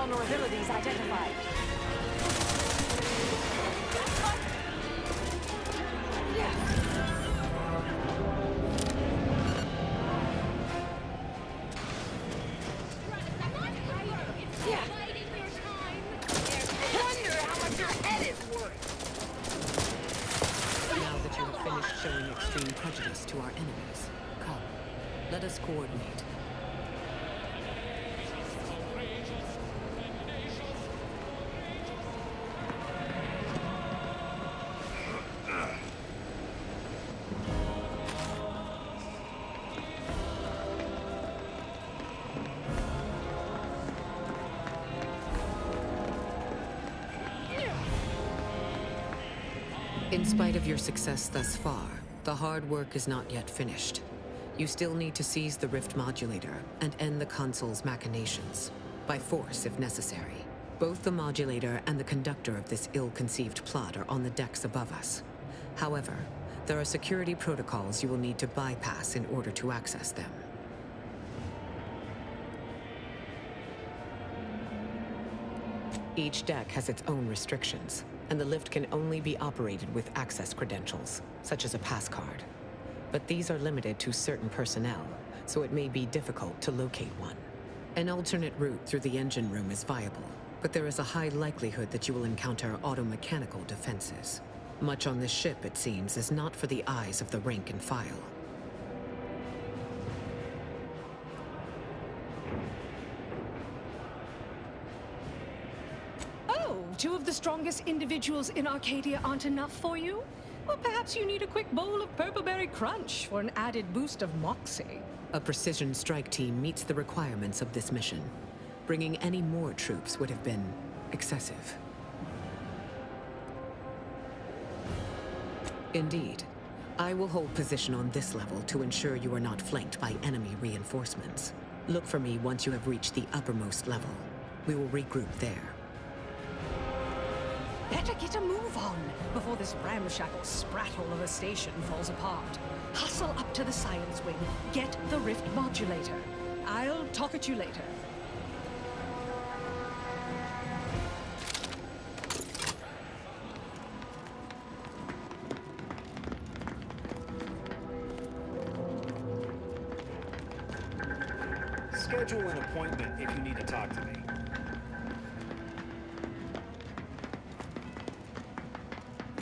vulnerabilities identified. Now that you have finished showing extreme prejudice to our enemies, come, let us coordinate. In spite of your success thus far, the hard work is not yet finished. You still need to seize the Rift Modulator and end the console's machinations, by force if necessary. Both the modulator and the conductor of this ill-conceived plot are on the decks above us. However, there are security protocols you will need to bypass in order to access them. Each deck has its own restrictions, and the lift can only be operated with access credentials, such as a pass card. But these are limited to certain personnel, so it may be difficult to locate one. An alternate route through the engine room is viable, but there is a high likelihood that you will encounter automechanical defenses. Much on this ship, it seems, is not for the eyes of the rank and file. Two of the strongest individuals in Arcadia aren't enough for you? Or perhaps you need a quick bowl of Purpleberry Crunch for an added boost of moxie. A precision strike team meets the requirements of this mission. Bringing any more troops would have been excessive. Indeed. I will hold position on this level to ensure you are not flanked by enemy reinforcements. Look for me once you have reached the uppermost level. We will regroup there. Better get a move on before this ramshackle sprattle of a station falls apart. Hustle up to the science wing. Get the Rift Modulator. I'll talk at you later. Schedule an appointment if you need to talk to me.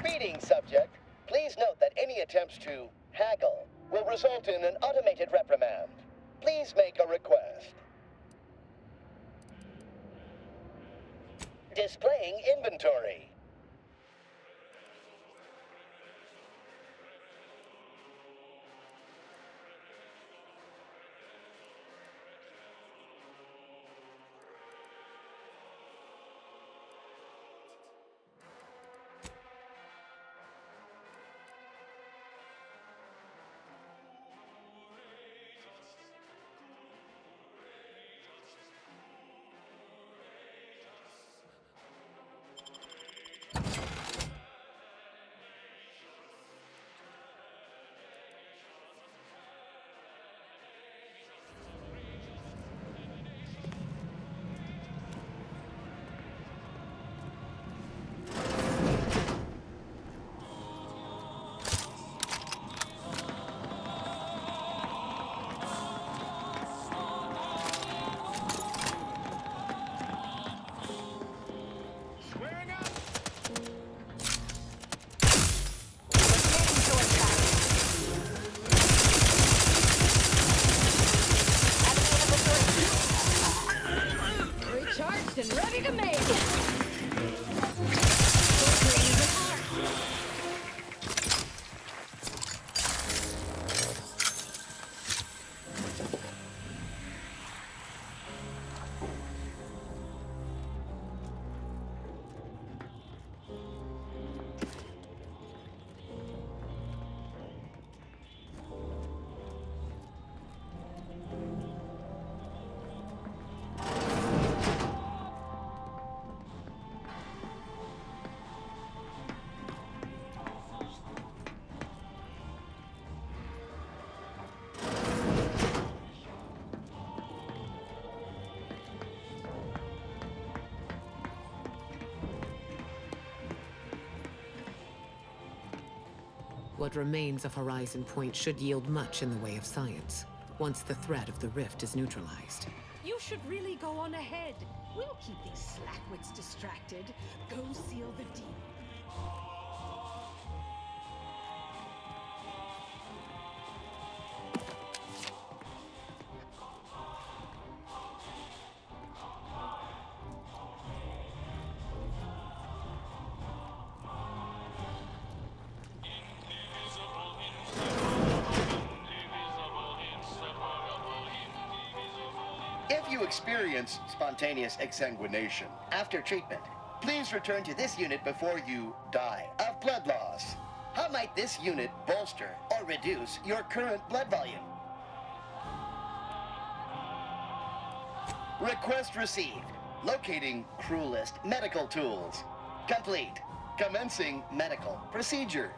Greetings, subject. Please note that any attempts to haggle will result in an automated reprimand. Please make a request. Displaying inventory. What remains of Horizon Point should yield much in the way of science, once the threat of the rift is neutralized. You should really go on ahead. We'll keep these slackwits distracted. Go seal the deal. If you experience spontaneous exsanguination after treatment, please return to this unit before you die of blood loss. How might this unit bolster or reduce your current blood volume? Request received. Locating Cruelest medical tools. Complete. Commencing medical procedure.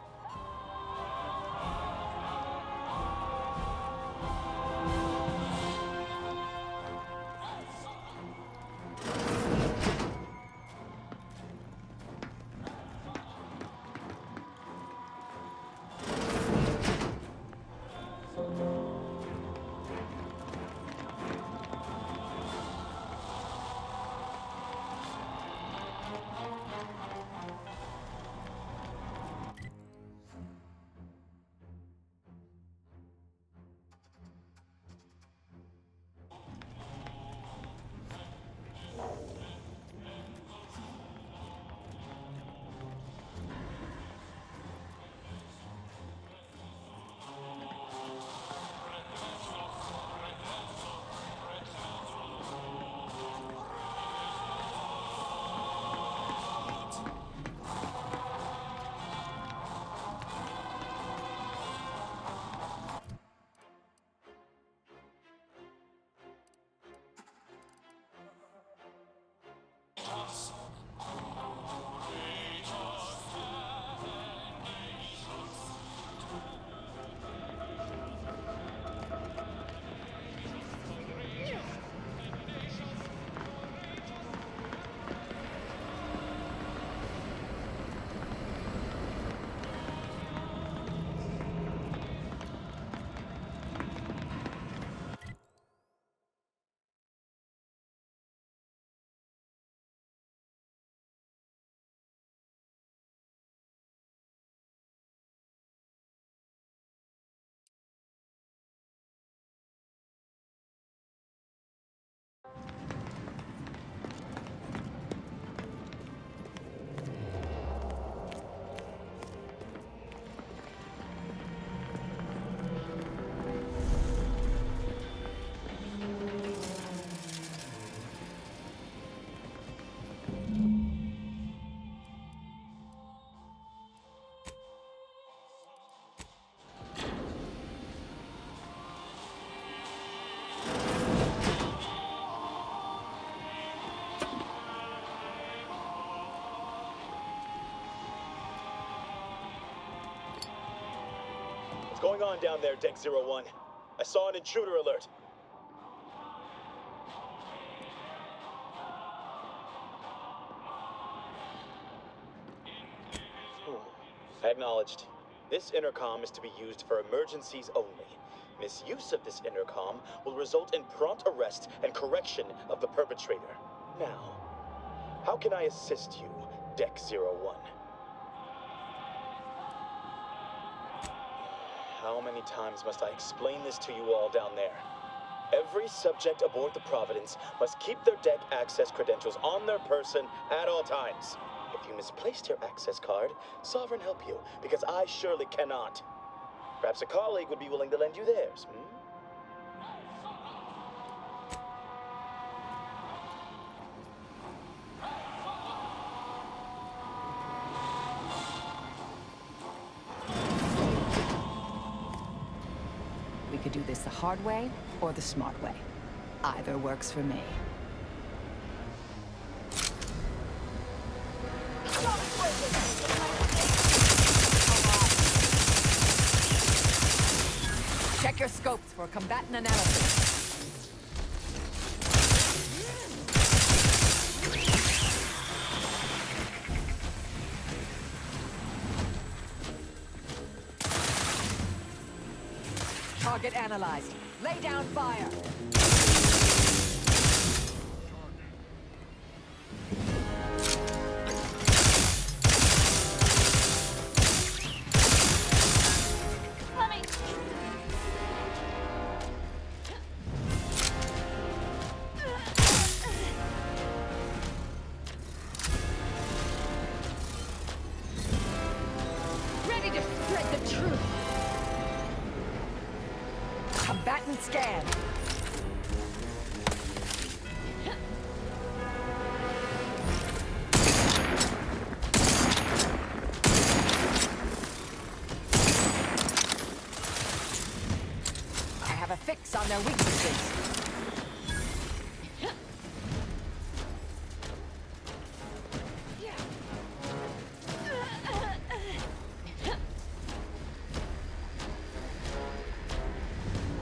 Going on down there, Deck 01. I saw an intruder alert. Acknowledged. This intercom is to be used for emergencies only. Misuse of this intercom will result in prompt arrest and correction of the perpetrator. Now, how can I assist you, Deck 01? How many times must I explain this to you all down there? Every subject aboard the Providence must keep their deck access credentials on their person at all times. If you misplaced your access card, Sovereign help you, because I surely cannot. Perhaps a colleague would be willing to lend you theirs, hmm? We could do this the hard way or the smart way. Either works for me. Check your scopes for combatant analysis. Target analyzed. Lay down fire. Ready to spread the truth. Combatant scan. I have a fix on their weaknesses.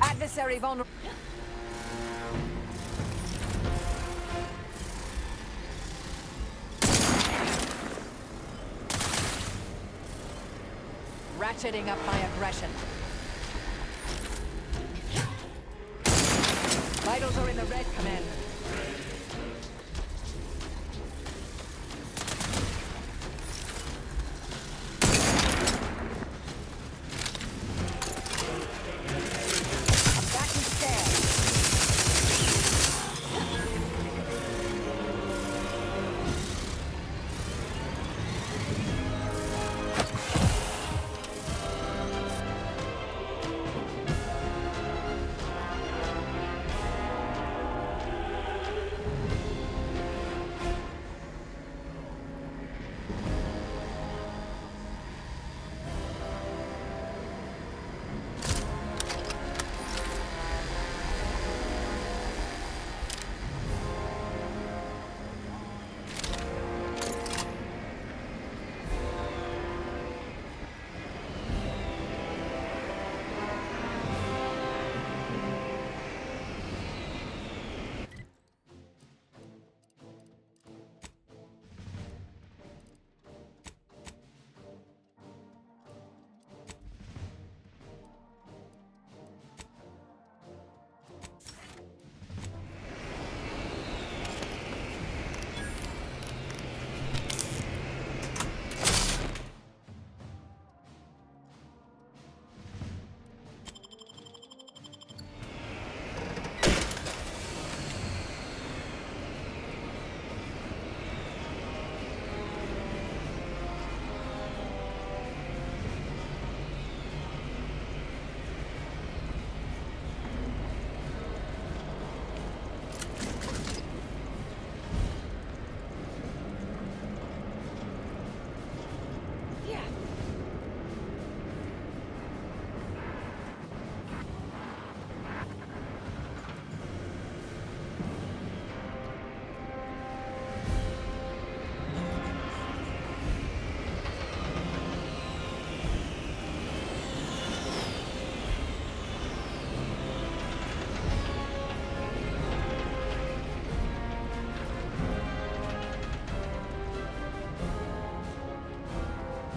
Adversary vulnerable. Ratcheting up my aggression. Vitals are in the red, Commander. Combatant scan.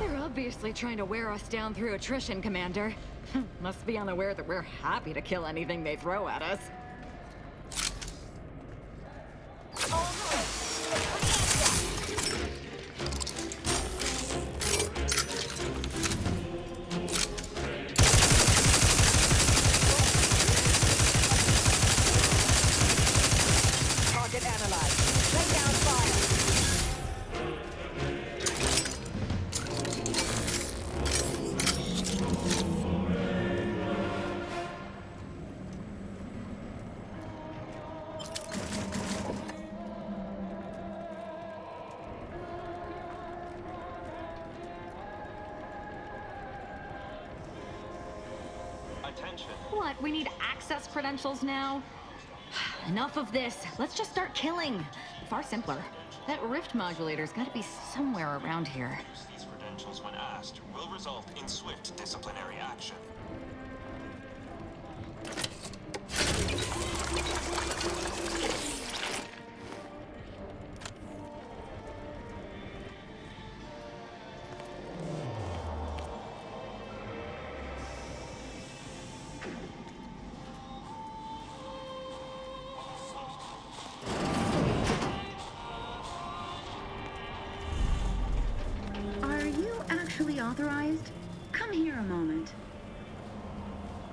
They're obviously trying to wear us down through attrition, Commander. Must be unaware that we're happy to kill anything they throw at us. Target analyzed. Lay down fire. Attention. What, we need access credentials now? Enough of this. Let's just start killing. Far simpler. That rift modulator's gotta be somewhere around here. These credentials, when asked, will result in swift disciplinary action. authorized? Come here a moment.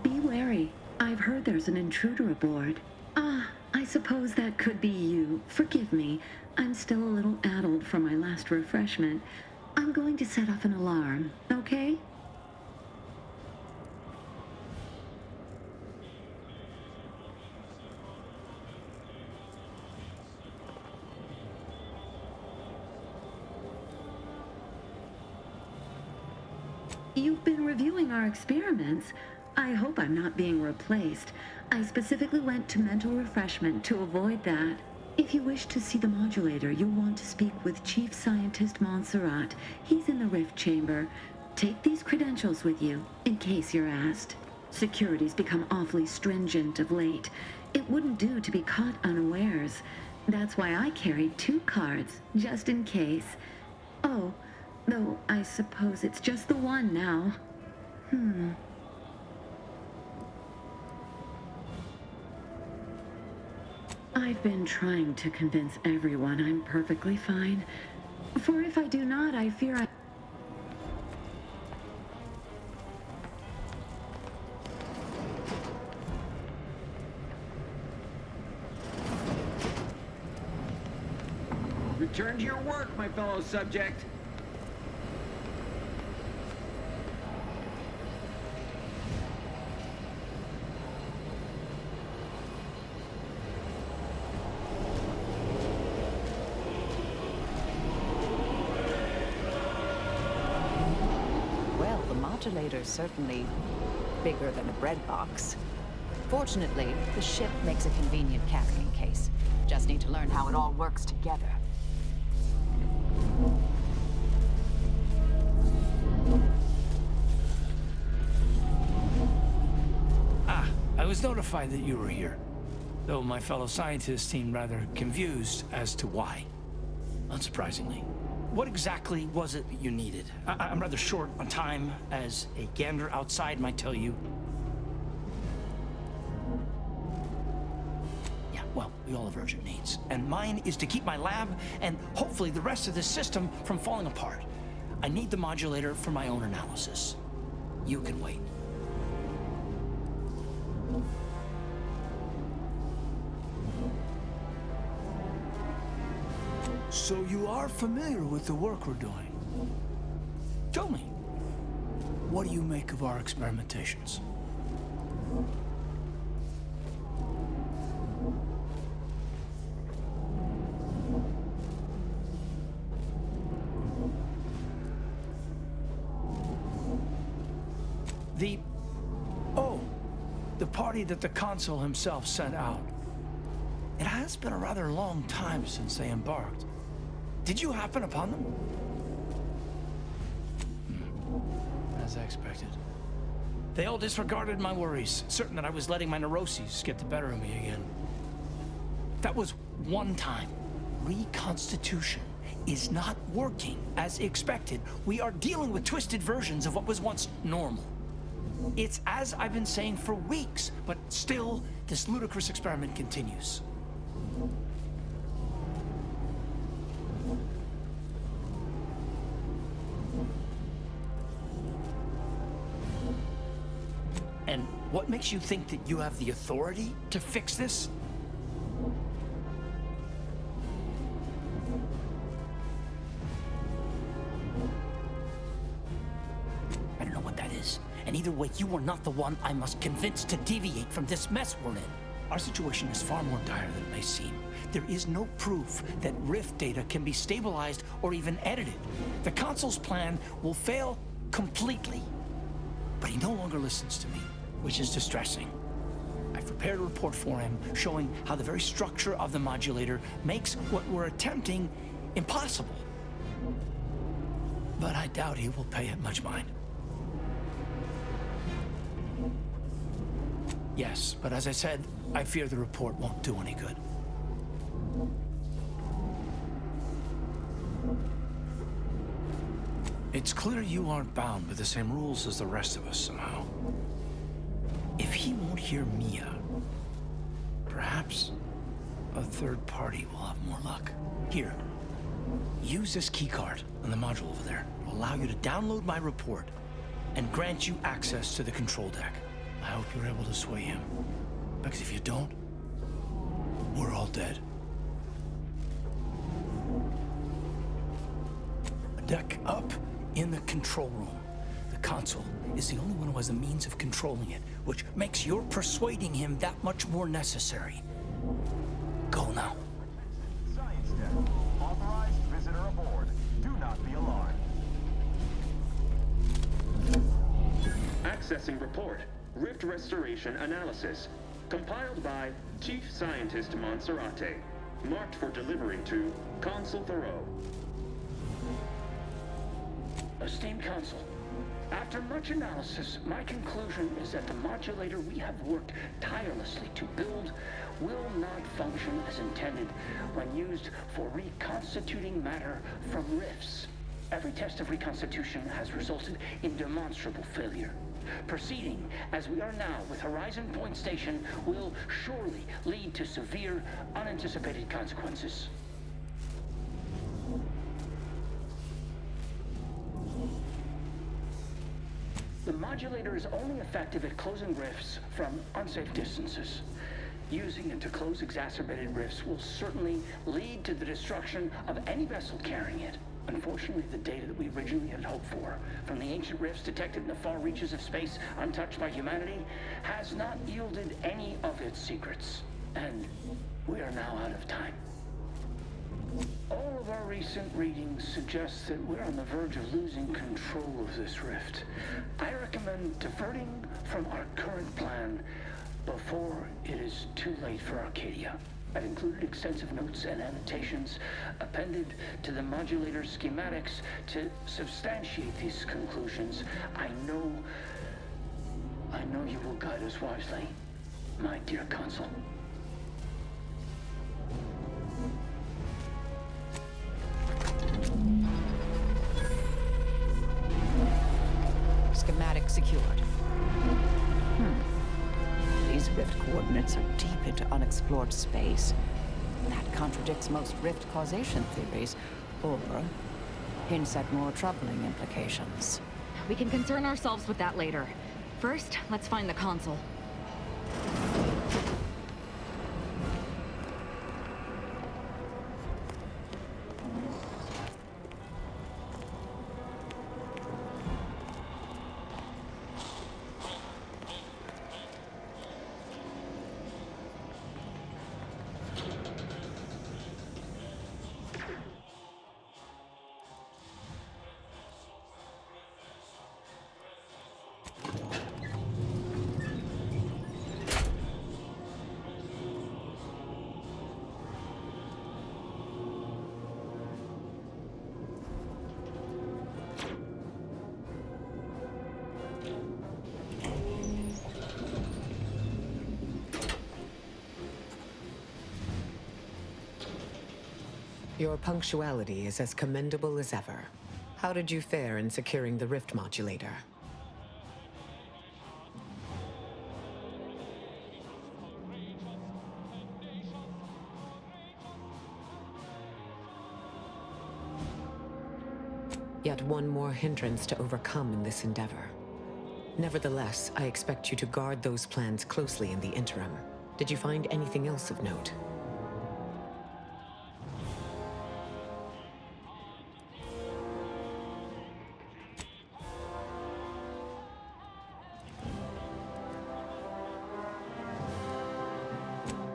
Be wary. I've heard there's an intruder aboard. Ah, I suppose that could be you. Forgive me. I'm still a little addled from my last refreshment. I'm going to set off an alarm, okay? You've been reviewing our experiments. I hope I'm not being replaced. I specifically went to mental refreshment to avoid that. If you wish to see the modulator, you'll want to speak with Chief Scientist Montserrat. He's in the rift chamber. Take these credentials with you, in case you're asked. Security's become awfully stringent of late. It wouldn't do to be caught unawares. That's why I carried 2 cards, just in case. Oh, though I suppose it's just the one now. I've been trying to convince everyone I'm perfectly fine. For if I do not, I fear I... Return to your work, my fellow subject. Well, the modulator's certainly bigger than a bread box. Fortunately, the ship makes a convenient carrying case. Just need to learn how it all works together. I was notified that you were here, though my fellow scientists seemed rather confused as to why. Unsurprisingly. What exactly was it that you needed? I'm rather short on time, as a gander outside might tell you. Yeah, well, we all have urgent needs, and mine is to keep my lab and hopefully the rest of this system from falling apart. I need the modulator for my own analysis. You can wait. So you are familiar with the work we're doing? Tell me, what do you make of our experimentations? The party that the consul himself sent out. It has been a rather long time since they embarked. Did you happen upon them? As I expected. They all disregarded my worries, certain that I was letting my neuroses get the better of me again. That was one time. Reconstitution is not working as expected. We are dealing with twisted versions of what was once normal. It's as I've been saying for weeks, but still, this ludicrous experiment continues. And what makes you think that you have the authority to fix this? I don't know what that is. And either way, you are not the one I must convince to deviate from this mess we're in. Our situation is far more dire than it may seem. There is no proof that Rift data can be stabilized or even edited. The consul's plan will fail completely. But he no longer listens to me, which is distressing. I've prepared a report for him showing how the very structure of the modulator makes what we're attempting impossible. But I doubt he will pay it much mind. Yes, but as I said, I fear the report won't do any good. It's clear you aren't bound by the same rules as the rest of us somehow. If he won't hear me out, perhaps a third party will have more luck. Here, use this keycard on the module over there. allow you to download my report and grant you access to the control deck. I hope you're able to sway him. Because if you don't, we're all dead. A deck up in the control room. The console is the only one who has the means of controlling it, which makes your persuading him that much more necessary. Go now. Science deck. Authorized visitor aboard. Do not be alarmed. Accessing report. Rift restoration analysis. Compiled by Chief Scientist Monserrate. Marked for delivery to Consul Thoreau. Esteemed Consul, after much analysis, my conclusion is that the modulator we have worked tirelessly to build will not function as intended when used for reconstituting matter from rifts. Every test of reconstitution has resulted in demonstrable failure. Proceeding as we are now with Horizon Point Station will surely lead to severe, unanticipated consequences. The modulator is only effective at closing rifts from unsafe distances. Using it to close exacerbated rifts will certainly lead to the destruction of any vessel carrying it. Unfortunately, the data that we originally had hoped for from the ancient rifts detected in the far reaches of space untouched by humanity has not yielded any of its secrets. And we are now out of time. All of our recent readings suggest that we're on the verge of losing control of this rift. I recommend diverting from our current plan before it is too late for Arcadia. I've included extensive notes and annotations appended to the modulator schematics to substantiate these conclusions. I know you will guide us wisely, my dear Consul. Schematic secured. These rift coordinates are deep into unexplored space. That contradicts most rift causation theories, or hints at more troubling implications. We can concern ourselves with that later. First, let's find the console. Your punctuality is as commendable as ever. How did you fare in securing the rift modulator? Yet one more hindrance to overcome in this endeavor. Nevertheless, I expect you to guard those plans closely in the interim. Did you find anything else of note?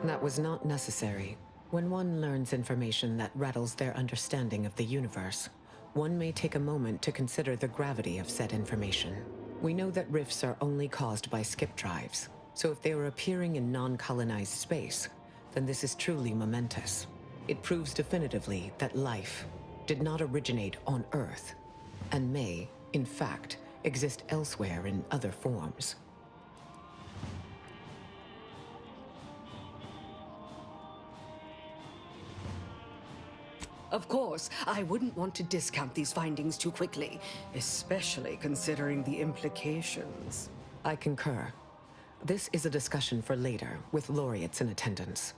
That was not necessary. When one learns information that rattles their understanding of the universe, one may take a moment to consider the gravity of said information. We know that rifts are only caused by skip drives, so if they are appearing in non-colonized space, then this is truly momentous. It proves definitively that life did not originate on Earth, and may, in fact, exist elsewhere in other forms. Of course, I wouldn't want to discount these findings too quickly, especially considering the implications. I concur. This is a discussion for later, with laureates in attendance.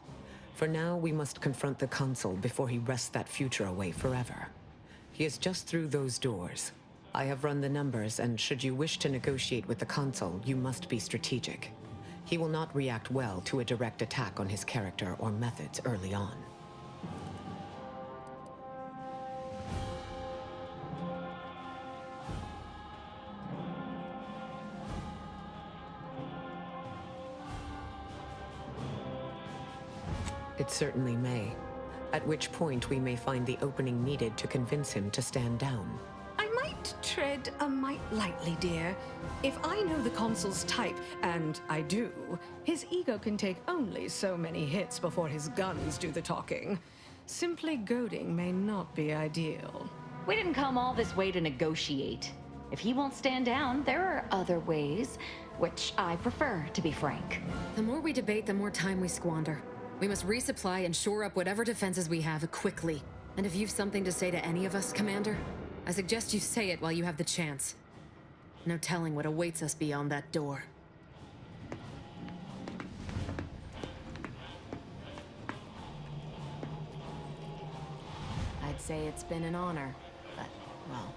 For now, we must confront the Consul before he wrests that future away forever. He is just through those doors. I have run the numbers, and should you wish to negotiate with the Consul, you must be strategic. He will not react well to a direct attack on his character or methods early on. It certainly may. At which point we may find the opening needed to convince him to stand down. I might tread a mite lightly, dear. If I know the Consul's type, and I do, his ego can take only so many hits before his guns do the talking. Simply goading may not be ideal. We didn't come all this way to negotiate. If he won't stand down, there are other ways, which I prefer, to be frank. The more we debate, the more time we squander. We must resupply and shore up whatever defenses we have quickly. And if you've something to say to any of us, Commander, I suggest you say it while you have the chance. No telling what awaits us beyond that door. I'd say it's been an honor, but, well,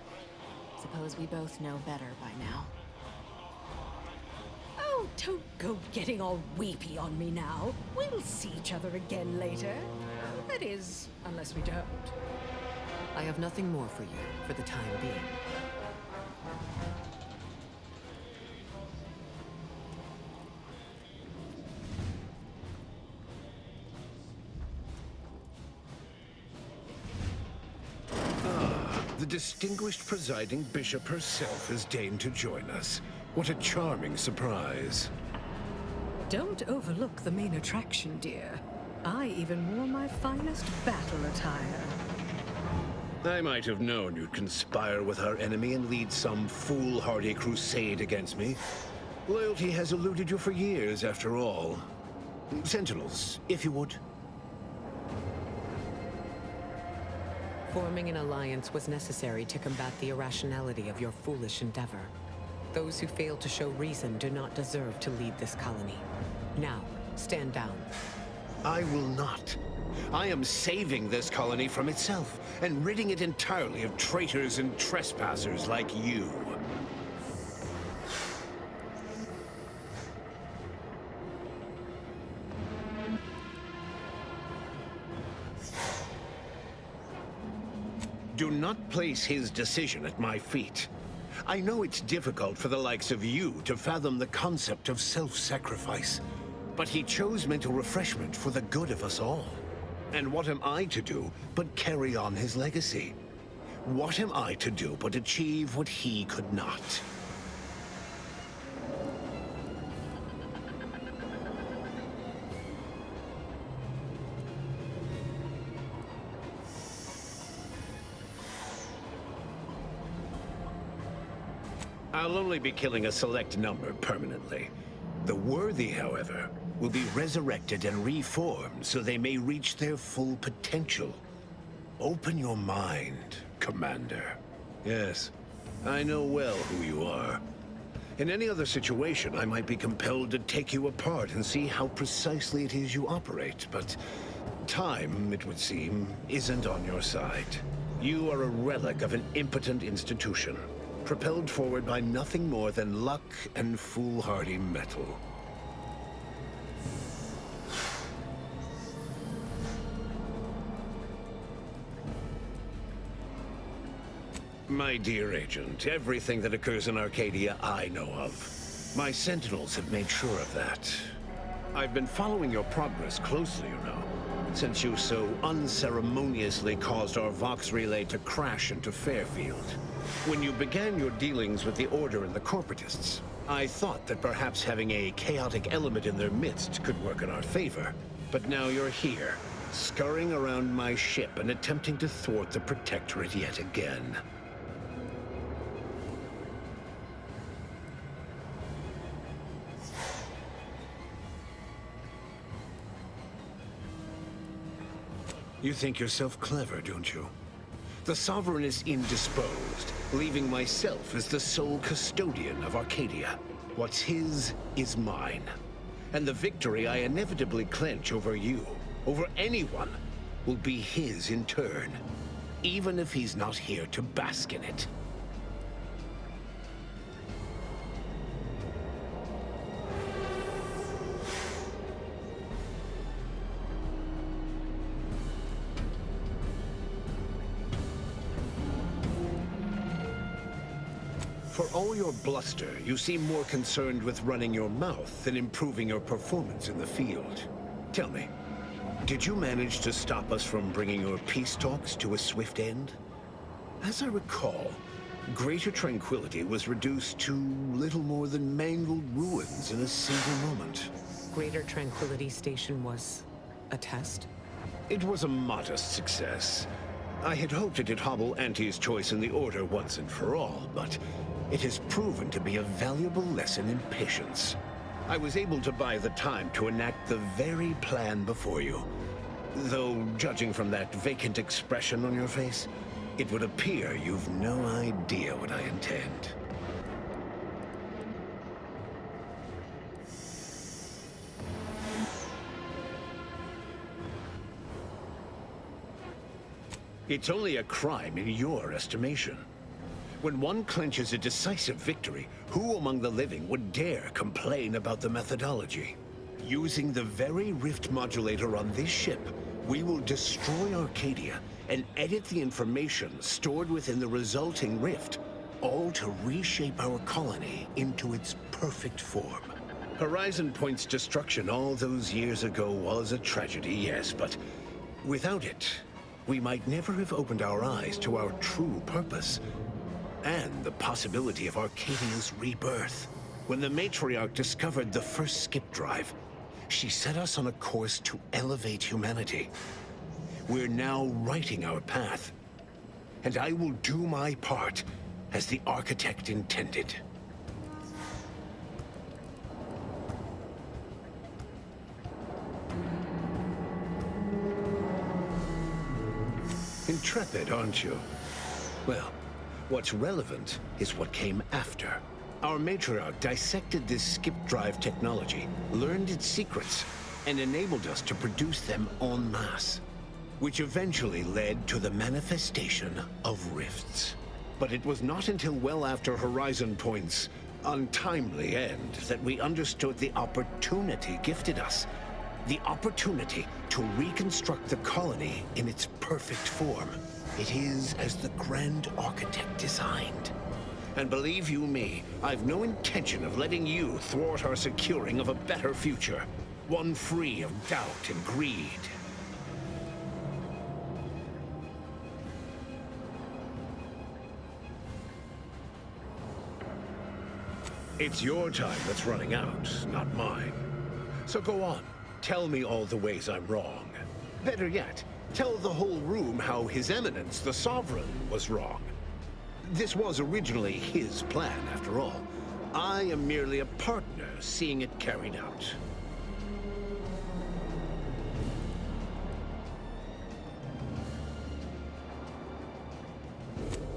suppose we both know better by now. Oh, don't go getting all weepy on me now. We'll see each other again later. That is, unless we don't. I have nothing more for you for the time being. The distinguished presiding bishop herself has deigned to join us. What a charming surprise. Don't overlook the main attraction, dear. I even wore my finest battle attire. I might have known you'd conspire with our enemy and lead some foolhardy crusade against me. Loyalty has eluded you for years, after all. Sentinels, if you would. Forming an alliance was necessary to combat the irrationality of your foolish endeavor. Those who fail to show reason do not deserve to lead this colony. Now, stand down. I will not. I am saving this colony from itself, and ridding it entirely of traitors and trespassers like you. Do not place his decision at my feet. I know it's difficult for the likes of you to fathom the concept of self-sacrifice, but he chose mental refreshment for the good of us all. And what am I to do but carry on his legacy? What am I to do but achieve what he could not? I'll only be killing a select number permanently. The worthy, however, will be resurrected and reformed so they may reach their full potential. Open your mind, Commander. Yes, I know well who you are. In any other situation, I might be compelled to take you apart and see how precisely it is you operate, but time, it would seem, isn't on your side. You are a relic of an impotent institution, propelled forward by nothing more than luck and foolhardy metal. My dear agent, everything that occurs in Arcadia I know of. My Sentinels have made sure of that. I've been following your progress closely, you know, since you so unceremoniously caused our Vox relay to crash into Fairfield. When you began your dealings with the Order and the Corporatists, I thought that perhaps having a chaotic element in their midst could work in our favor. But now you're here, scurrying around my ship and attempting to thwart the Protectorate yet again. You think yourself clever, don't you? The Sovereign is indisposed, leaving myself as the sole custodian of Arcadia. What's his is mine. And the victory I inevitably clench over you, over anyone, will be his in turn, even if he's not here to bask in it. For all your bluster, you seem more concerned with running your mouth than improving your performance in the field. Tell me, did you manage to stop us from bringing your peace talks to a swift end? As I recall, Greater Tranquility was reduced to little more than mangled ruins in a single moment. Greater Tranquility Station was a test? It was a modest success. I had hoped it'd hobble Anti's choice in the Order once and for all, but it has proven to be a valuable lesson in patience. I was able to buy the time to enact the very plan before you. Though, judging from that vacant expression on your face, it would appear you've no idea what I intend. It's only a crime in your estimation. When one clinches a decisive victory, who among the living would dare complain about the methodology? Using the very rift modulator on this ship, we will destroy Arcadia and edit the information stored within the resulting rift, all to reshape our colony into its perfect form. Horizon Point's destruction all those years ago was a tragedy, yes, but without it, we might never have opened our eyes to our true purpose and the possibility of Arcadia's rebirth. When the Matriarch discovered the first skip drive, she set us on a course to elevate humanity. We're now writing our path, and I will do my part as the architect intended. Intrepid, aren't you? Well, what's relevant is what came after. Our Matriarch dissected this skip drive technology, learned its secrets, and enabled us to produce them en masse, which eventually led to the manifestation of rifts. But it was not until well after Horizon Point's untimely end that we understood the opportunity gifted us. The opportunity to reconstruct the colony in its perfect form. It is as the Grand Architect designed. And believe you me, I've no intention of letting you thwart our securing of a better future. One free of doubt and greed. It's your time that's running out, not mine. So go on. Tell me all the ways I'm wrong. Better yet, tell the whole room how His Eminence, the Sovereign, was wrong. This was originally his plan, after all. I am merely a partner seeing it carried out.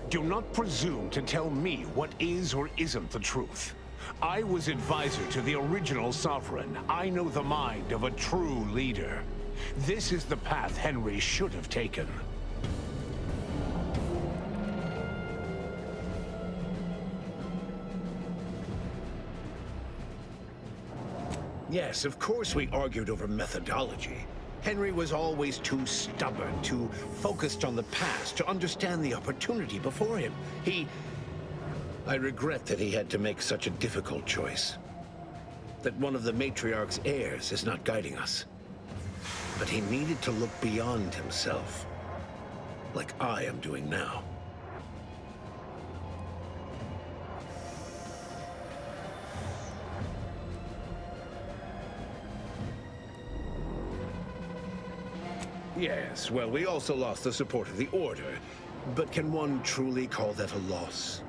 Do not presume to tell me what is or isn't the truth. I was advisor to the original Sovereign. I know the mind of a true leader. This is the path Henry should have taken. Yes, of course we argued over methodology. Henry was always too stubborn, too focused on the past to understand the opportunity before him. I regret that he had to make such a difficult choice. That one of the Matriarch's heirs is not guiding us. But he needed to look beyond himself, like I am doing now. Yes, well, we also lost the support of the Order, but can one truly call that a loss?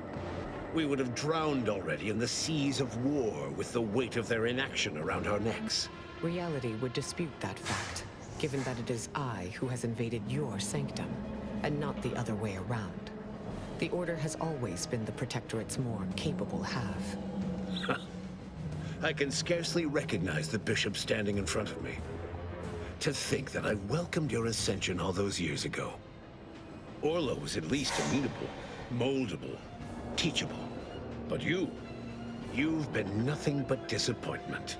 We would have drowned already in the seas of war with the weight of their inaction around our necks. Reality would dispute that fact, given that it is I who has invaded your sanctum, and not the other way around. The Order has always been the Protectorate's more capable half. I can scarcely recognize the Bishop standing in front of me. To think that I welcomed your ascension all those years ago. Orlo was at least amenable, moldable, teachable. But you've been nothing but disappointment.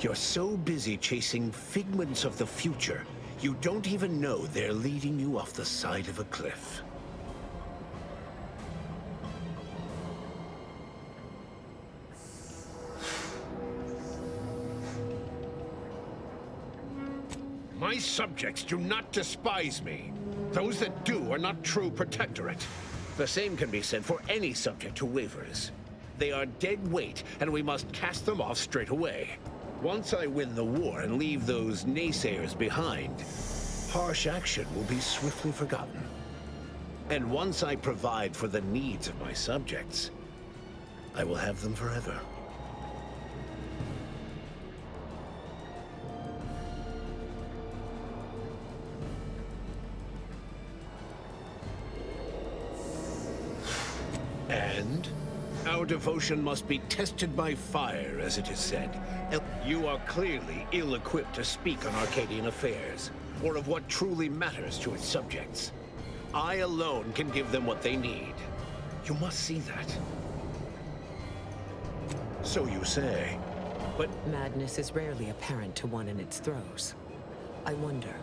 You're so busy chasing figments of the future, you don't even know they're leading you off the side of a cliff. My subjects do not despise me. Those that do are not true protectorate. The same can be said for any subject who wavers. They are dead weight, and we must cast them off straight away. Once I win the war and leave those naysayers behind, harsh action will be swiftly forgotten. And once I provide for the needs of my subjects, I will have them forever. And our devotion must be tested by fire, as it is said. You are clearly ill-equipped to speak on Arcadian affairs, or of what truly matters to its subjects. I alone can give them what they need. You must see that. So you say, but... Madness is rarely apparent to one in its throes. I wonder,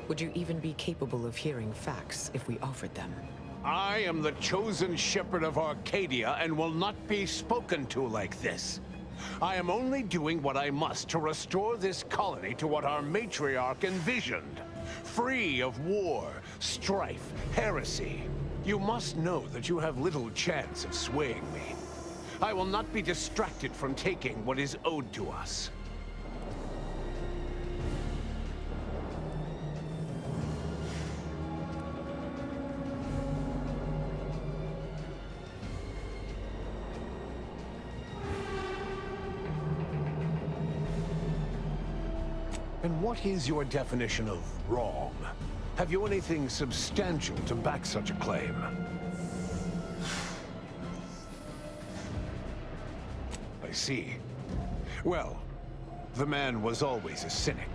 would you even be capable of hearing facts if we offered them? I am the chosen shepherd of Arcadia and will not be spoken to like this. I am only doing what I must to restore this colony to what our matriarch envisioned. Free of war, strife, heresy. You must know that you have little chance of swaying me. I will not be distracted from taking what is owed to us. And what is your definition of wrong? Have you anything substantial to back such a claim? I see. Well, the man was always a cynic.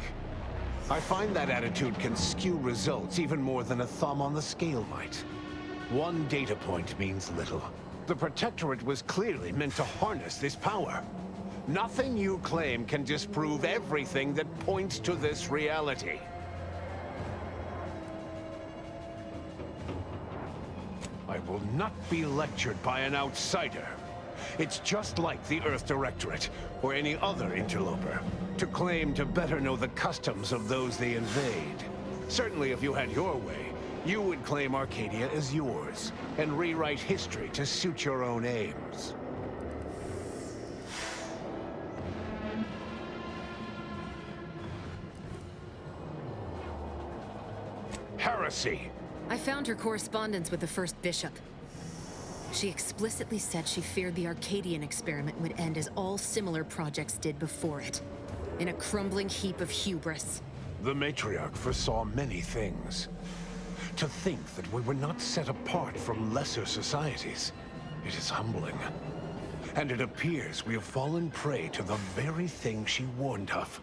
I find that attitude can skew results even more than a thumb on the scale might. One data point means little. The Protectorate was clearly meant to harness this power. Nothing you claim can disprove everything that points to this reality. I will not be lectured by an outsider. It's just like the Earth Directorate, or any other interloper, to claim to better know the customs of those they invade. Certainly if you had your way, you would claim Arcadia as yours, and rewrite history to suit your own aims. Heresy! I found her correspondence with the First Bishop. She explicitly said she feared the Arcadian experiment would end as all similar projects did before it, in a crumbling heap of hubris. The Matriarch foresaw many things. To think that we were not set apart from lesser societies, it is humbling. And it appears we have fallen prey to the very thing she warned of.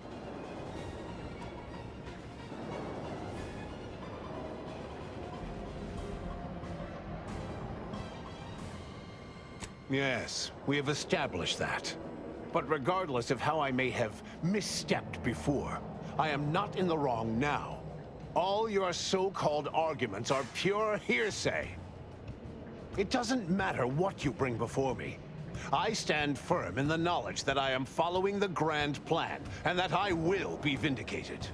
Yes, we have established that. But regardless of how I may have misstepped before, I am not in the wrong now. All your so-called arguments are pure hearsay. It doesn't matter what you bring before me. I stand firm in the knowledge that I am following the grand plan, and that I will be vindicated.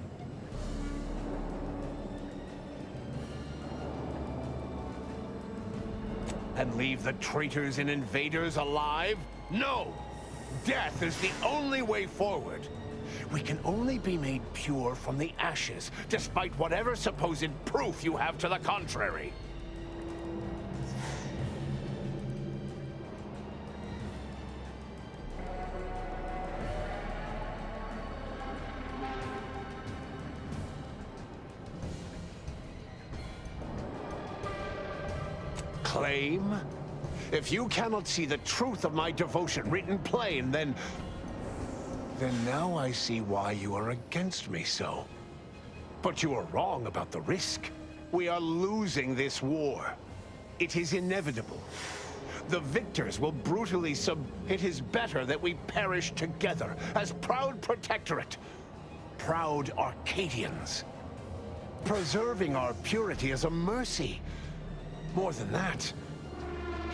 And leave the traitors and invaders alive? No! Death is the only way forward. We can only be made pure from the ashes, despite whatever supposed proof you have to the contrary. Claim? If you cannot see the truth of my devotion written plain, then now I see why you are against me so. But you are wrong about the risk. We are losing this war. It is inevitable. The victors will brutally It is better that we perish together as proud Protectorate. Proud Arcadians. Preserving our purity is a mercy. More than that,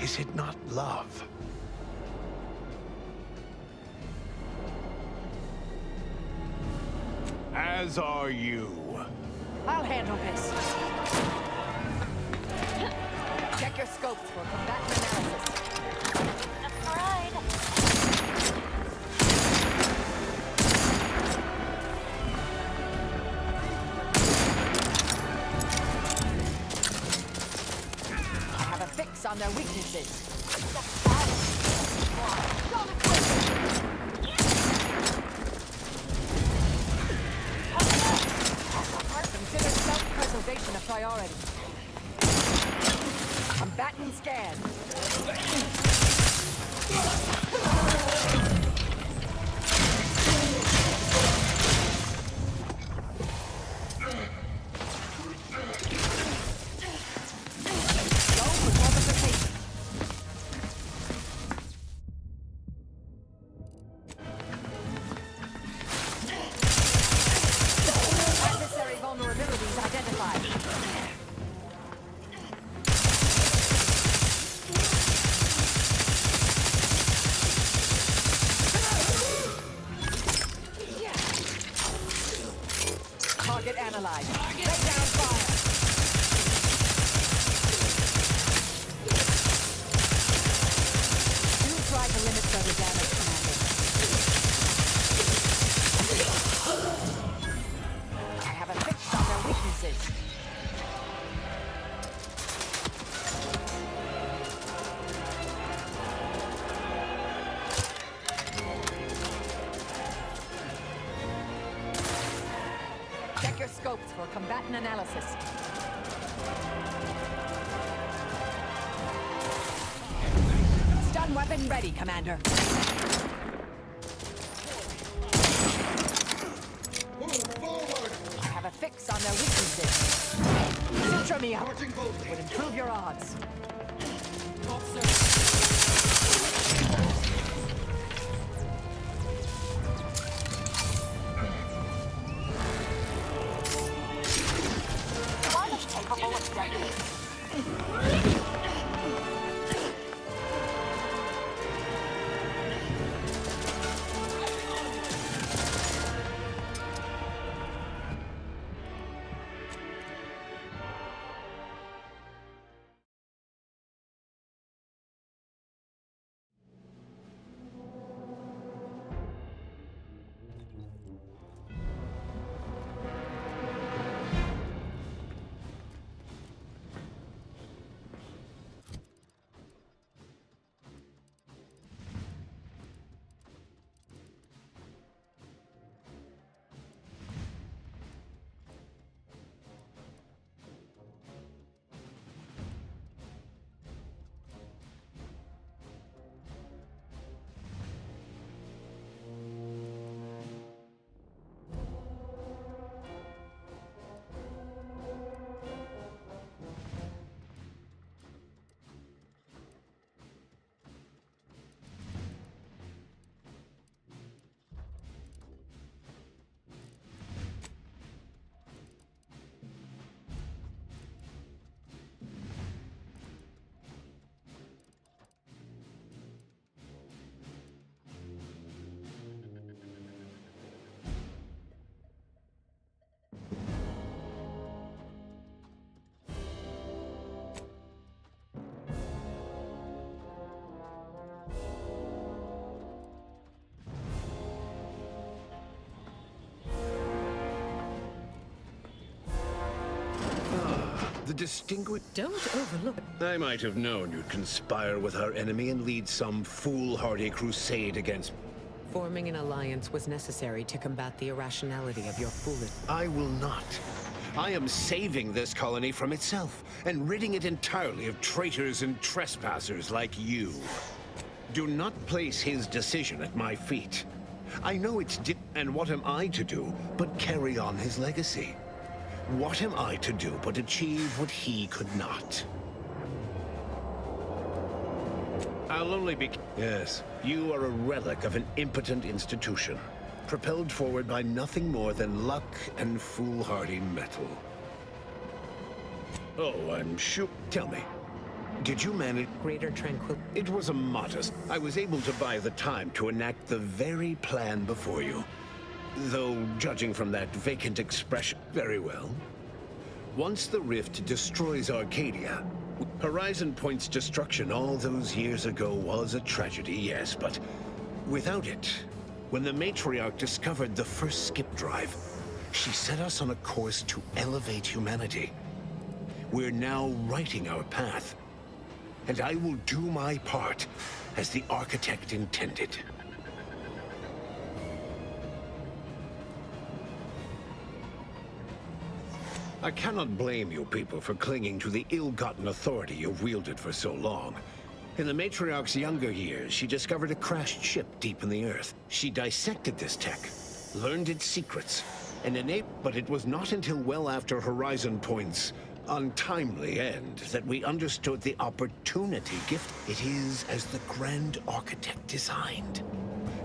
is it not love? As are you. I'll handle this. Check your scopes for combatant analysis. I have a fix on their weaknesses. Consider self-preservation a priority. Combatant scan. Adversary vulnerabilities identified. Target analyzed. Lay down fire. Do try to limit further damage, Commander. I have a fix on their weaknesses. Check your scopes for combatant analysis. Stun weapon ready, Commander. I have a fix on their weaknesses. Suture me up. Would improve your odds. The distinguished... Don't overlook... I might have known you'd conspire with our enemy and lead some foolhardy crusade against... Forming an alliance was necessary to combat the irrationality of your foolish... I will not. I am saving this colony from itself, and ridding it entirely of traitors and trespassers like you. Do not place his decision at my feet. I know it's and what am I to do but carry on his legacy? What am I to do but achieve what he could not? I'll only be... Yes, you are a relic of an impotent institution, propelled forward by nothing more than luck and foolhardy metal. Oh, I'm sure... Tell me, did you manage... Greater tranquility? It was a modest... I was able to buy the time to enact the very plan before you. Though, judging from that vacant expression, very well. Once the rift destroys Arcadia, Horizon Point's destruction all those years ago was a tragedy, yes, but without it, when the Matriarch discovered the first skip drive, she set us on a course to elevate humanity. We're now writing our path, and I will do my part as the Architect intended. I cannot blame you people for clinging to the ill-gotten authority you've wielded for so long. In the Matriarch's younger years, she discovered a crashed ship deep in the Earth. She dissected this tech, learned its secrets, and but it was not until well after Horizon Point's untimely end that we understood the opportunity gift it is as the Grand Architect designed.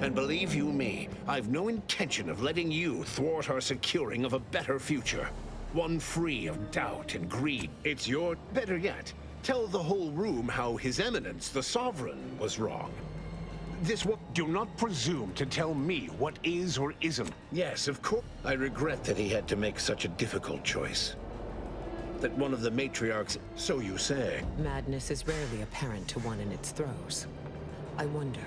And believe you me, I've no intention of letting you thwart our securing of a better future. One free of doubt and greed. It's your... Better yet, tell the whole room how His Eminence, the Sovereign, was wrong. This will... Do not presume to tell me what is or isn't. Yes, of course. I regret that he had to make such a difficult choice. That one of the Matriarchs... So you say. Madness is rarely apparent to one in its throes. I wonder...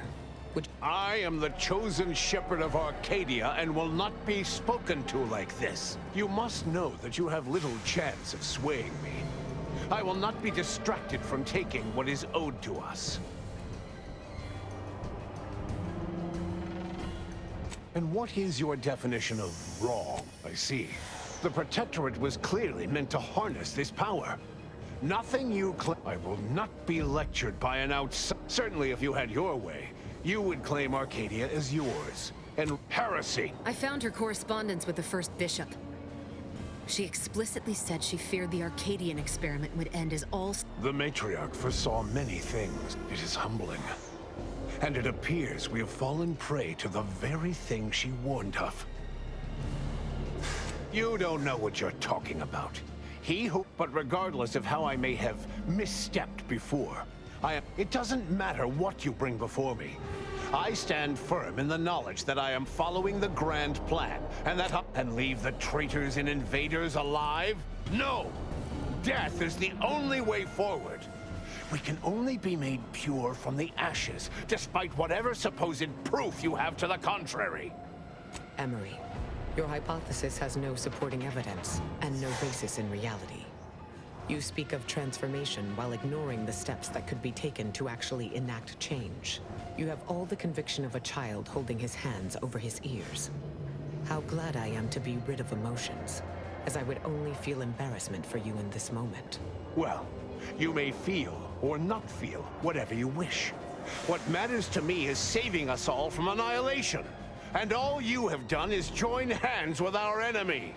I am the chosen shepherd of Arcadia and will not be spoken to like this. You must know that you have little chance of swaying me. I will not be distracted from taking what is owed to us. And what is your definition of wrong? I see. The Protectorate was clearly meant to harness this power. Nothing you claim... I will not be lectured by an outsider. Certainly if you had your way, you would claim Arcadia as yours. And heresy! I found her correspondence with the First Bishop. She explicitly said she feared the Arcadian experiment would end as all... The Matriarch foresaw many things. It is humbling. And it appears we have fallen prey to the very thing she warned of. You don't know what you're talking about. But regardless of how I may have misstepped before, it doesn't matter what you bring before me. I stand firm in the knowledge that I am following the grand plan, and leave the traitors and invaders alive? No! Death is the only way forward. We can only be made pure from the ashes, despite whatever supposed proof you have to the contrary. Emery, your hypothesis has no supporting evidence, and no basis in reality. You speak of transformation while ignoring the steps that could be taken to actually enact change. You have all the conviction of a child holding his hands over his ears. How glad I am to be rid of emotions, as I would only feel embarrassment for you in this moment. Well, you may feel or not feel whatever you wish. What matters to me is saving us all from annihilation. And all you have done is join hands with our enemy.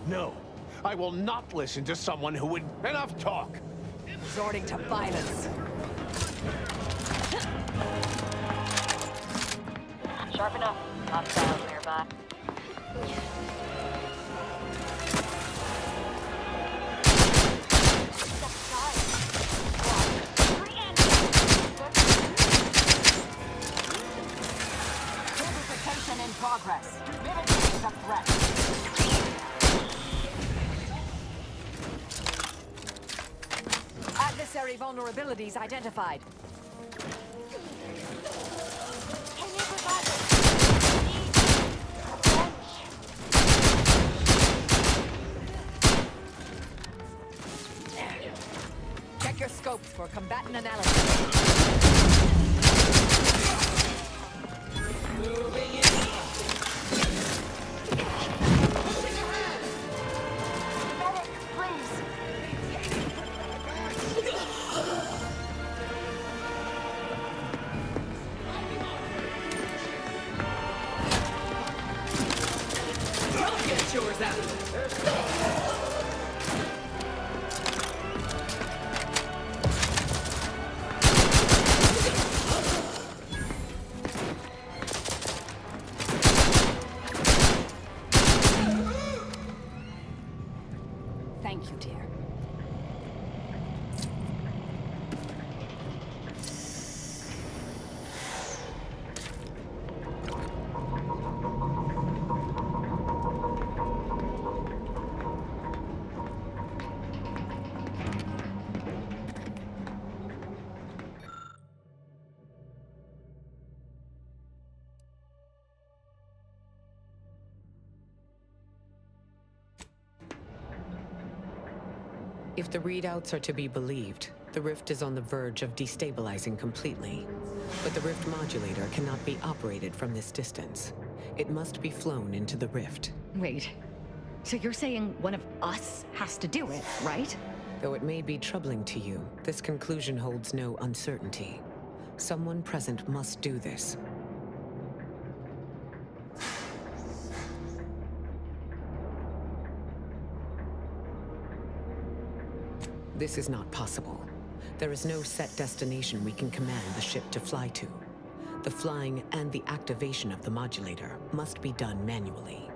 No, I will not listen to someone who would... Enough talk! Resorting to violence. Sharp enough. Hostiles nearby. Fortification in progress. Mitigating the threat. Adversary vulnerabilities identified. Check your scopes for combatant analysis. Moving in. Medic, please. Get yours out. If the readouts are to be believed, the rift is on the verge of destabilizing completely. But the rift modulator cannot be operated from this distance. It must be flown into the rift. Wait. So you're saying one of us has to do it, right? Though it may be troubling to you, this conclusion holds no uncertainty. Someone present must do this. This is not possible. There is no set destination we can command the ship to fly to. The flying and the activation of the modulator must be done manually.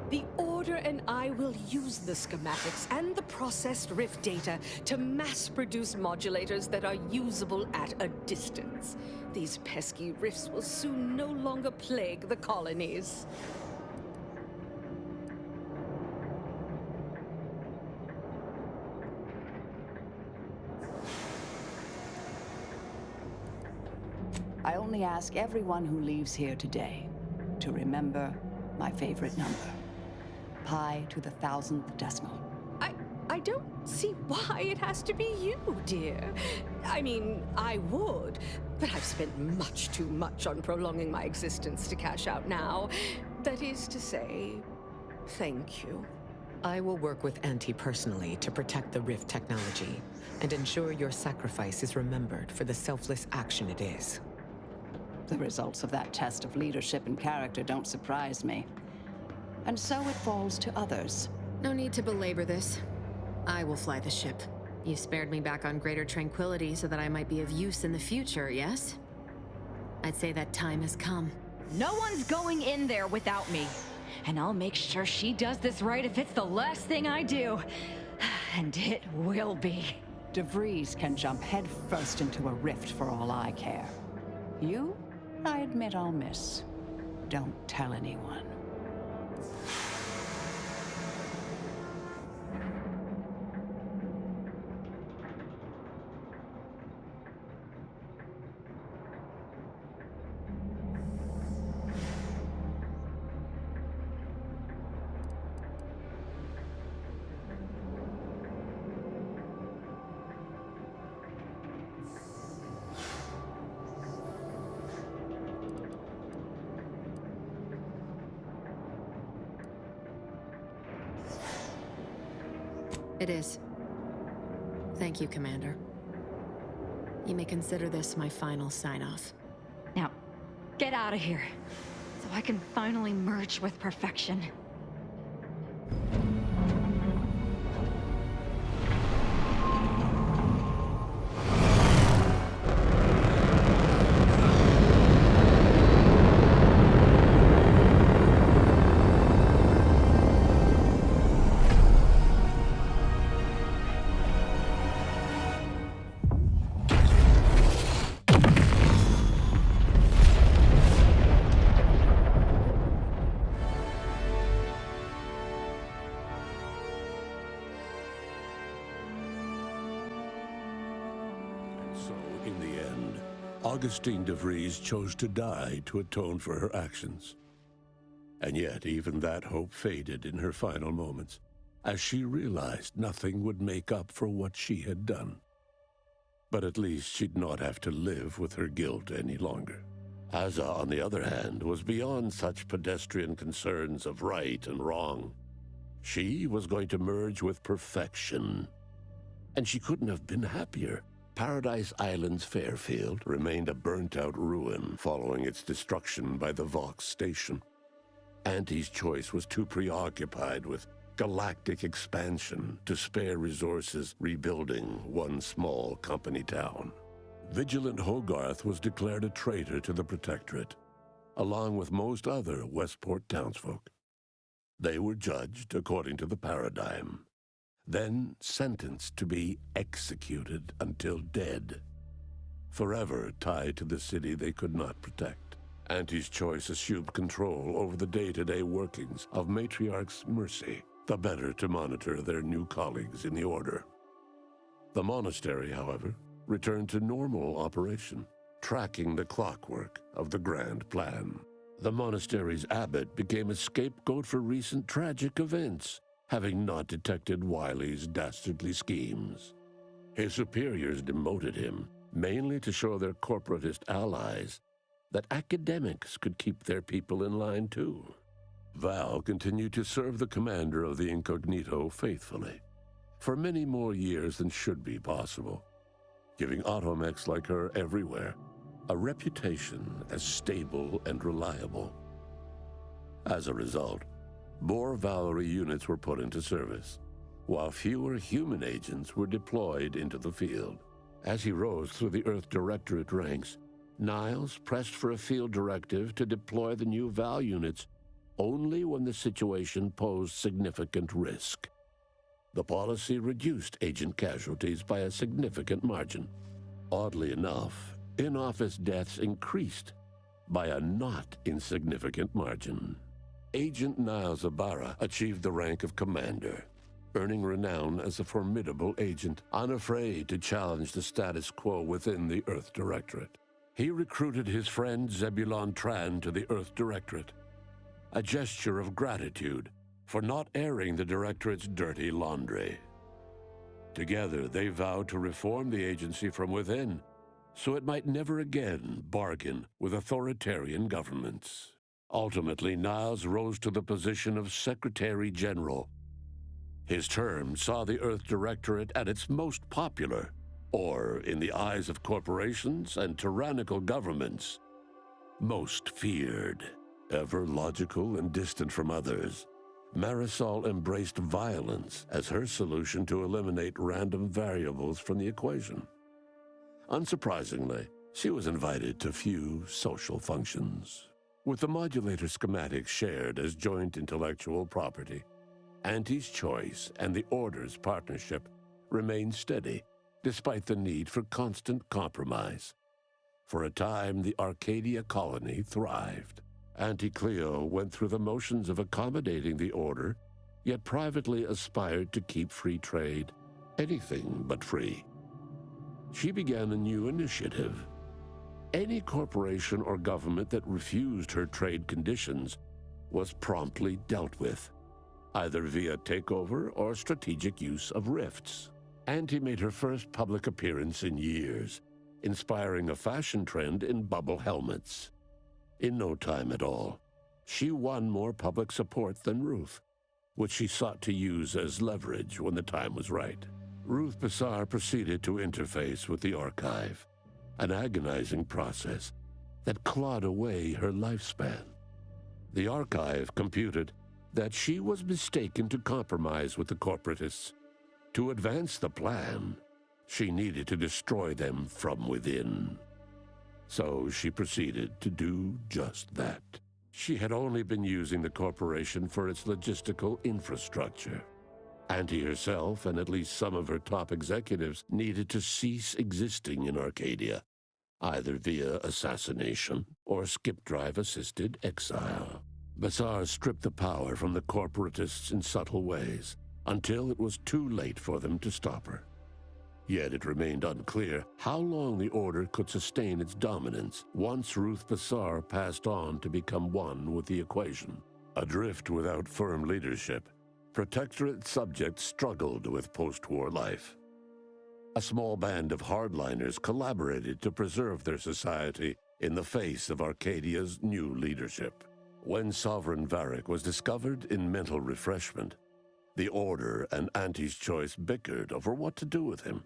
The Order and I will use the schematics and the processed rift data to mass-produce modulators that are usable at a distance. These pesky rifts will soon no longer plague the colonies. I only ask everyone who leaves here today to remember my favorite number. Pi to the 1000th decimal. I don't see why it has to be you, dear. I mean, I would, but I've spent much too much on prolonging my existence to cash out now. That is to say, thank you. I will work with Auntie personally to protect the Rift technology and ensure your sacrifice is remembered for the selfless action it is. The results of that test of leadership and character don't surprise me. And so it falls to others. No need to belabor this. I will fly the ship. You spared me back on Greater Tranquility so that I might be of use in the future, yes? I'd say that time has come. No one's going in there without me. And I'll make sure she does this right if it's the last thing I do. And it will be. DeVries can jump headfirst into a rift for all I care. You, I admit I'll miss. Don't tell anyone. It is. Thank you, Commander. You may consider this my final sign-off. Now, get out of here, so I can finally merge with perfection. In the end, Augustine DeVries chose to die to atone for her actions. And yet, even that hope faded in her final moments, as she realized nothing would make up for what she had done. But at least she'd not have to live with her guilt any longer. Aza, on the other hand, was beyond such pedestrian concerns of right and wrong. She was going to merge with perfection. And she couldn't have been happier. Paradise Island's Fairfield remained a burnt-out ruin following its destruction by the Vox station. Auntie's choice was too preoccupied with galactic expansion to spare resources rebuilding one small company town. Vigilant Hogarth was declared a traitor to the Protectorate, along with most other Westport townsfolk. They were judged according to the paradigm, then sentenced to be executed until dead, forever tied to the city they could not protect. Auntie's choice assumed control over the day-to-day workings of Matriarch's Mercy, the better to monitor their new colleagues in the Order. The monastery, however, returned to normal operation, tracking the clockwork of the grand plan. The monastery's abbot became a scapegoat for recent tragic events, having not detected Wily's dastardly schemes. His superiors demoted him, mainly to show their corporatist allies that academics could keep their people in line too. Val continued to serve the commander of the Incognito faithfully, for many more years than should be possible, giving automechs like her everywhere a reputation as stable and reliable. As a result, more Valkyrie units were put into service, while fewer human agents were deployed into the field. As he rose through the Earth Directorate ranks, Niles pressed for a field directive to deploy the new Val units only when the situation posed significant risk. The policy reduced agent casualties by a significant margin. Oddly enough, in-office deaths increased by a not insignificant margin. Agent Niles Ibarra achieved the rank of commander, earning renown as a formidable agent, unafraid to challenge the status quo within the Earth Directorate. He recruited his friend Zebulon Tran to the Earth Directorate, a gesture of gratitude for not airing the Directorate's dirty laundry. Together, they vowed to reform the agency from within, so it might never again bargain with authoritarian governments. Ultimately, Niles rose to the position of Secretary General. His term saw the Earth Directorate at its most popular, or, in the eyes of corporations and tyrannical governments, most feared. Ever logical and distant from others, Marisol embraced violence as her solution to eliminate random variables from the equation. Unsurprisingly, she was invited to few social functions. With the modulator schematics shared as joint intellectual property, Auntie's choice and the Order's partnership remained steady, despite the need for constant compromise. For a time, the Arcadia colony thrived. Auntie Cleo went through the motions of accommodating the Order, yet privately aspired to keep free trade anything but free. She began a new initiative. Any corporation or government that refused her trade conditions was promptly dealt with, either via takeover or strategic use of rifts. Auntie made her first public appearance in years, inspiring a fashion trend in bubble helmets. In no time at all, she won more public support than Ruth, which she sought to use as leverage when the time was right. Ruth Bassar proceeded to interface with the archive, an agonizing process that clawed away her lifespan. The archive computed that she was mistaken to compromise with the corporatists. To advance the plan, she needed to destroy them from within. So she proceeded to do just that. She had only been using the corporation for its logistical infrastructure. Auntie herself and at least some of her top executives needed to cease existing in Arcadia, either via assassination or skip-drive-assisted exile. Bassar stripped the power from the corporatists in subtle ways, until it was too late for them to stop her. Yet it remained unclear how long the Order could sustain its dominance once Ruth Bassar passed on to become one with the equation. Adrift without firm leadership, Protectorate subjects struggled with post-war life. A small band of hardliners collaborated to preserve their society in the face of Arcadia's new leadership. When Sovereign Varric was discovered in mental refreshment, the Order and Auntie's Choice bickered over what to do with him.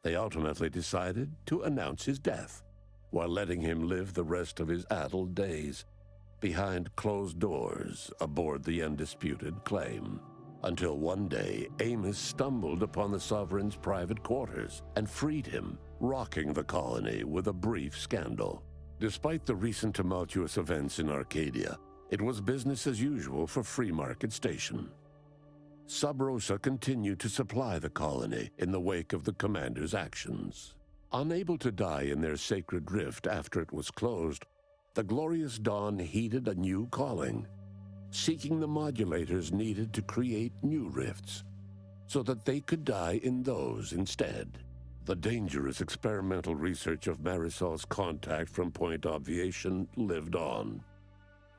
They ultimately decided to announce his death, while letting him live the rest of his addled days behind closed doors aboard the undisputed claim. Until one day, Amos stumbled upon the Sovereign's private quarters and freed him, rocking the colony with a brief scandal. Despite the recent tumultuous events in Arcadia, it was business as usual for Free Market Station. Sub Rosa continued to supply the colony in the wake of the commander's actions. Unable to die in their sacred rift after it was closed, the Glorious Dawn heeded a new calling, seeking the modulators needed to create new rifts, so that they could die in those instead. The dangerous experimental research of Marisol's contact from Point Obviation lived on.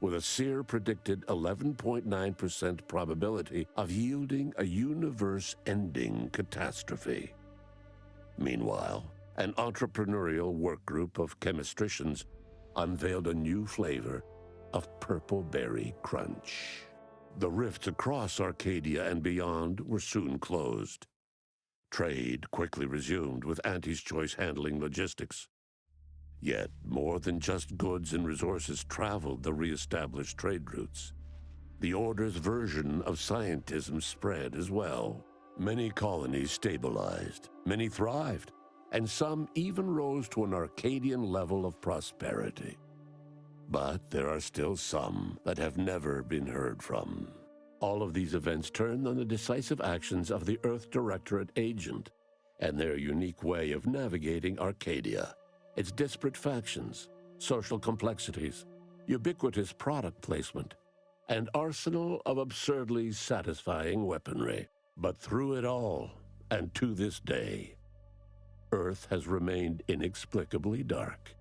with a Seer predicted 11.9% probability of yielding a universe-ending catastrophe. Meanwhile, an entrepreneurial work group of chemistricians unveiled a new flavor of Purple Berry Crunch. The rifts across Arcadia and beyond were soon closed. Trade quickly resumed with Auntie's Choice handling logistics. Yet, more than just goods and resources traveled the re-established trade routes. The Order's version of scientism spread as well. Many colonies stabilized, many thrived, and some even rose to an Arcadian level of prosperity. But there are still some that have never been heard from. All of these events turned on the decisive actions of the Earth Directorate agent and their unique way of navigating Arcadia, its disparate factions, social complexities, ubiquitous product placement, and arsenal of absurdly satisfying weaponry. But through it all, and to this day, Earth has remained inexplicably dark.